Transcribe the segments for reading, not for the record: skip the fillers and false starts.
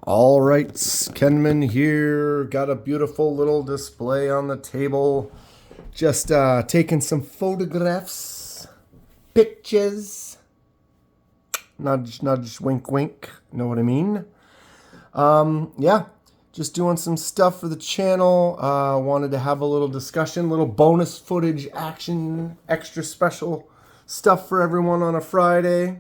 All right, Kenman here. Got a beautiful little display on the table. Just taking some photographs, pictures. Nudge, nudge, wink, wink. Know what I mean? Yeah, just doing some stuff for the channel. Wanted to have a little discussion, little bonus footage action, extra special stuff for everyone on a Friday.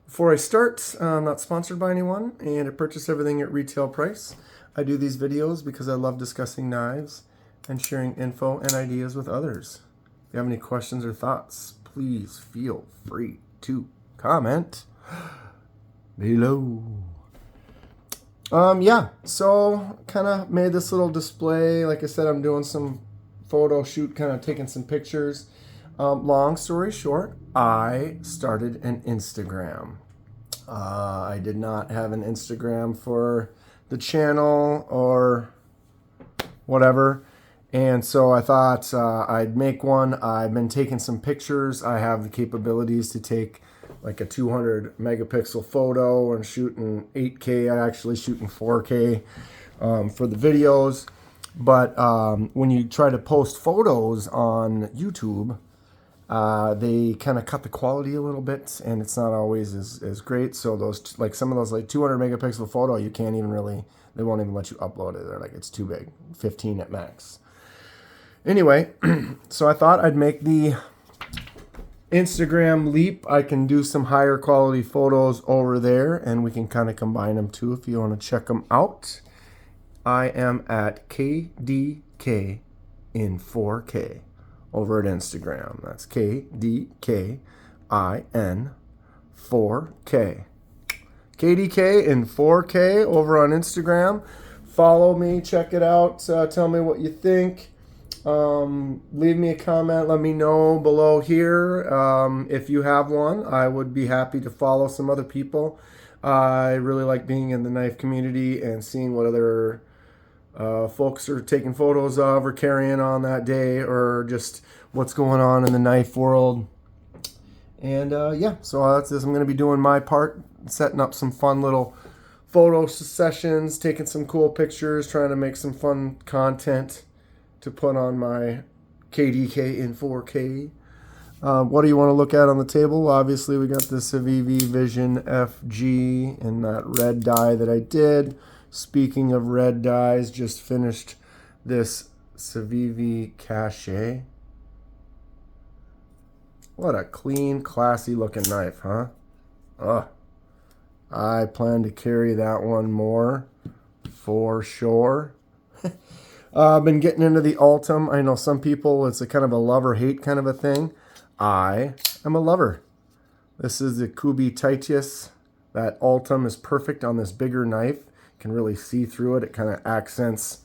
Before I start, I'm not sponsored by anyone, and I purchase everything at retail price. I do these videos because I love discussing knives and sharing info and ideas with others. If you have any questions or thoughts, please feel free to comment below. Yeah, so kind of made this little display. Like I said, I'm doing some photo shoot, kind of taking some pictures. Long story short, I started an Instagram. I did not have an Instagram for the channel or whatever. And so I thought I'd make one. I've been taking some pictures. I have the capabilities to take like a 200 megapixel photo and shooting 8K. I actually shooting 4K for the videos. But when you try to post photos on YouTube, they kind of cut the quality a little bit, and it's not always as great. So those, like some of those, like 200 megapixel photo, you can't even really, they won't even let you upload it. They're like, it's too big, 15 at max. Anyway, so I thought I'd make the Instagram leap. I can do some higher quality photos over there, and we can kind of combine them too if you want to check them out. I am at KDK in 4K. over at Instagram. That's kdkin4k. KDK in 4K over on Instagram. Follow me, check it out. Tell me what you think. Leave me a comment. Let me know below here. If you have one, I would be happy to follow some other people. I really like being in the knife community and seeing what other folks are taking photos of or carrying on that day, or just what's going on in the knife world. And yeah, so that's this. I'm going to be doing my part, setting up some fun little photo sessions, taking some cool pictures, trying to make some fun content to put on my KDK in 4K. What do you want to look at on the table? Obviously, we got the Civivi Vision FG in that red dye that I did. Speaking of red dyes, just finished this Civivi Cache. What a clean, classy looking knife, huh? Ugh. I plan to carry that one more for sure. I've been getting into the Ultim. I know some people, it's a kind of a love or hate kind of a thing. I am a lover. This is the Kubi Titius. That Ultim is perfect on this bigger knife. Can really see through it. It kind of accents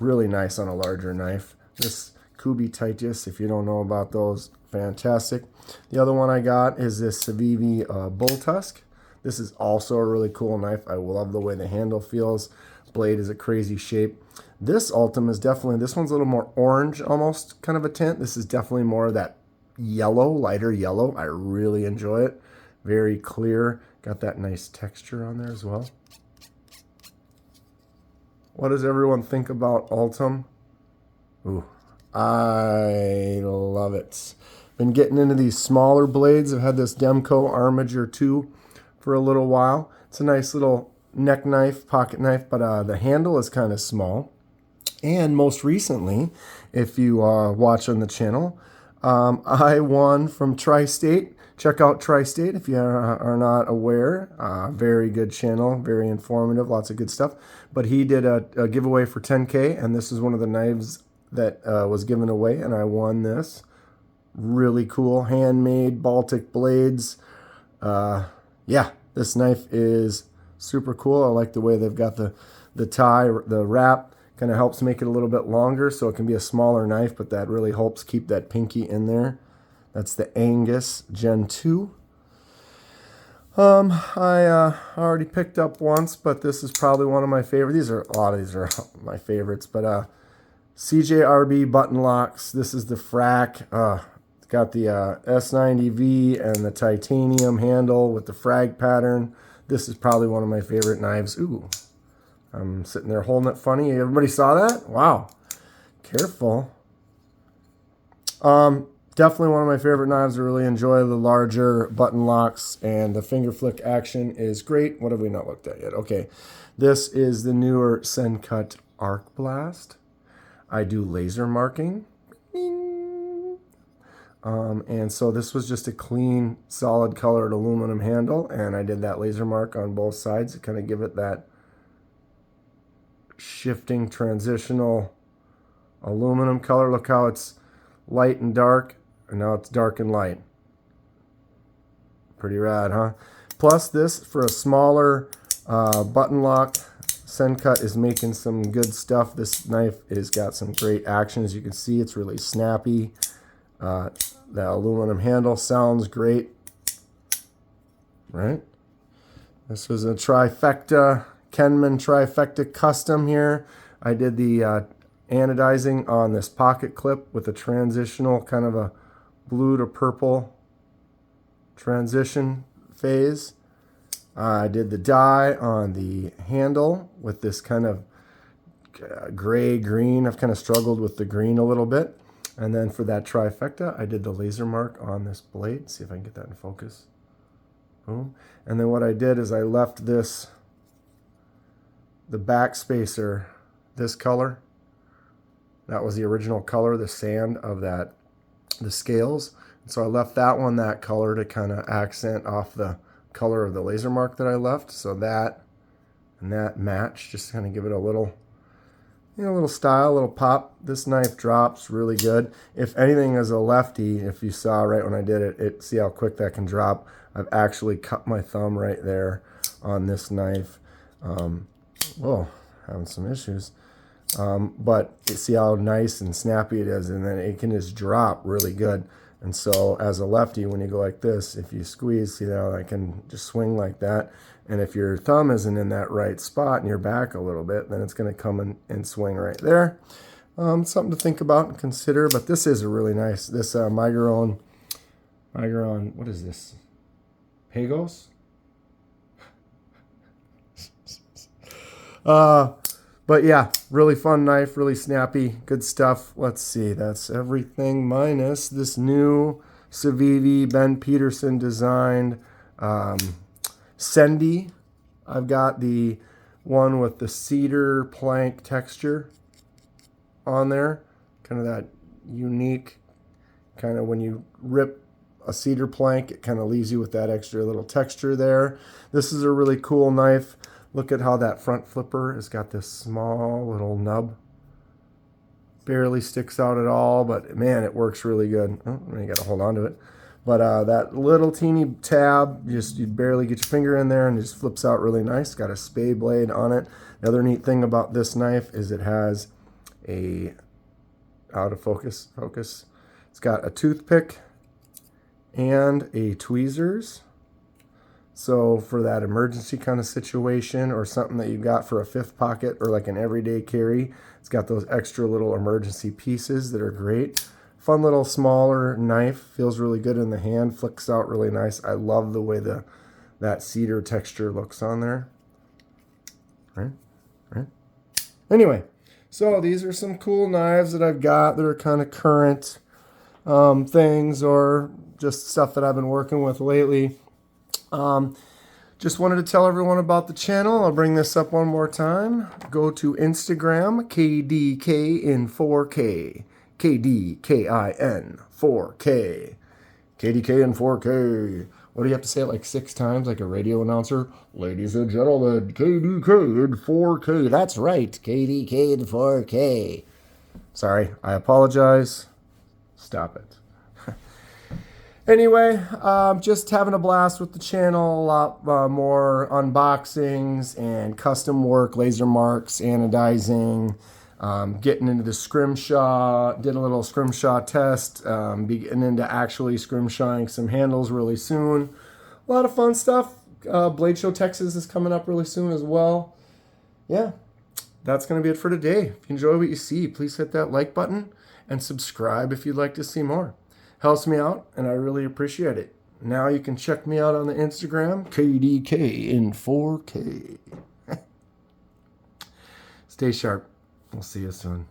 really nice on a larger knife. This Kubi Titius, if you don't know about those, fantastic. The other one I got is this Civivi Bull Tusk. This is also a really cool knife. I love the way the handle feels. Blade is a crazy shape. This Ultim is definitely, this one's a little more orange almost kind of a tint. This is definitely more of that yellow, lighter yellow. I really enjoy it. Very clear. Got that nice texture on there as well. What does everyone think about Ultim? Ooh, I love it. Been getting into these smaller blades. I've had this Demco Armiger 2 for a little while. It's a nice little neck knife, pocket knife, but the handle is kind of small. And most recently, if you watch on the channel, I won from Tri-State. Check out Tri-State if you are not aware. Very good channel, very informative, lots of good stuff. But he did a giveaway for 10K, and this is one of the knives that was given away, and I won this. Really cool, handmade Baltic blades. Yeah, this knife is super cool. I like the way they've got the tie, the wrap. Kind of helps make it a little bit longer so it can be a smaller knife, but that really helps keep that pinky in there. That's the Angus Gen 2. I already picked up once, but this is probably one of my favorites. A lot of these are my favorites, but CJRB button locks. This is the frac. It's got the S90V and the titanium handle with the frag pattern. This is probably one of my favorite knives. Ooh, I'm sitting there holding it funny. Everybody saw that? Wow. Careful. Definitely one of my favorite knives. I really enjoy the larger button locks, and the finger flick action is great. What have we not looked at yet? Okay, this is the newer Sencut Arc Blast. I do laser marking. And so this was just a clean, solid colored aluminum handle, and I did that laser mark on both sides to kind of give it that shifting transitional aluminum color. Look how it's light and dark, and now it's dark and light. Pretty rad, huh? Plus this, for a smaller button lock, Sencut is making some good stuff. This knife has got some great action. As you can see, it's really snappy. The aluminum handle sounds great, right? This was a trifecta, Kenman trifecta custom here. I did the anodizing on this pocket clip with a transitional kind of a blue to purple transition phase. I did the dye on the handle with this kind of gray green. I've kind of struggled with the green a little bit. And then for that trifecta, I did the laser mark on this blade. See if I can get that in focus. Boom. And then what I did is I left this, the back spacer, this color. That was the original color, the sand of that, the scales. And so I left that one that color to kind of accent off the color of the laser mark that I left. So that and that match, just kind of give it a little, you know, a little style, a little pop. This knife drops really good. If anything, as a lefty, if you saw right when I did it, see how quick that can drop. I've actually cut my thumb right there on this knife. Whoa, having some issues. But you see how nice and snappy it is, and then it can just drop really good. And so as a lefty, when you go like this, if you squeeze, see how I can just swing like that. And if your thumb isn't in that right spot and you're back a little bit, then it's going to come in and swing right there. Something to think about and consider. But this is a really nice, this Migron, what is this? Pagos? But yeah, really fun knife, really snappy, good stuff. Let's see, that's everything minus this new Civivi Ben Peterson designed Sendy. I've got the one with the cedar plank texture on there. Kind of that unique, kind of when you rip a cedar plank, it kind of leaves you with that extra little texture there. This is a really cool knife. Look at how that front flipper has got this small little nub. Barely sticks out at all, but man, it works really good. Oh, you got to hold on to it. But that little teeny tab, just you barely get your finger in there and it just flips out really nice. Got a spade blade on it. The other neat thing about this knife is it has a, out of focus. It's got a toothpick and a tweezers. So for that emergency kind of situation or something that you got for a fifth pocket or like an everyday carry, it's got those extra little emergency pieces that are great. Fun little smaller knife, feels really good in the hand, flicks out really nice. I love the way that cedar texture looks on there. Right? Anyway, so these are some cool knives that I've got that are kind of current things or just stuff that I've been working with lately. Just wanted to tell everyone about the channel. I'll bring this up one more time. Go to Instagram, KDK4k. KDKIN4K. KDK4K. What do you have to say it like 6 times like a radio announcer? Ladies and gentlemen, KDK4K. That's right, KDK4K. Sorry, I apologize. Stop it. Anyway, just having a blast with the channel. A lot more unboxings and custom work, laser marks, anodizing, getting into the scrimshaw. Did a little scrimshaw test. Be getting into actually scrimshawing some handles really soon. A lot of fun stuff. Blade Show Texas is coming up really soon as well. Yeah, that's going to be it for today. If you enjoy what you see, please hit that like button and subscribe if you'd like to see more. Helps me out, and I really appreciate it. Now you can check me out on the Instagram, KDK4k. Stay sharp. We'll see you soon.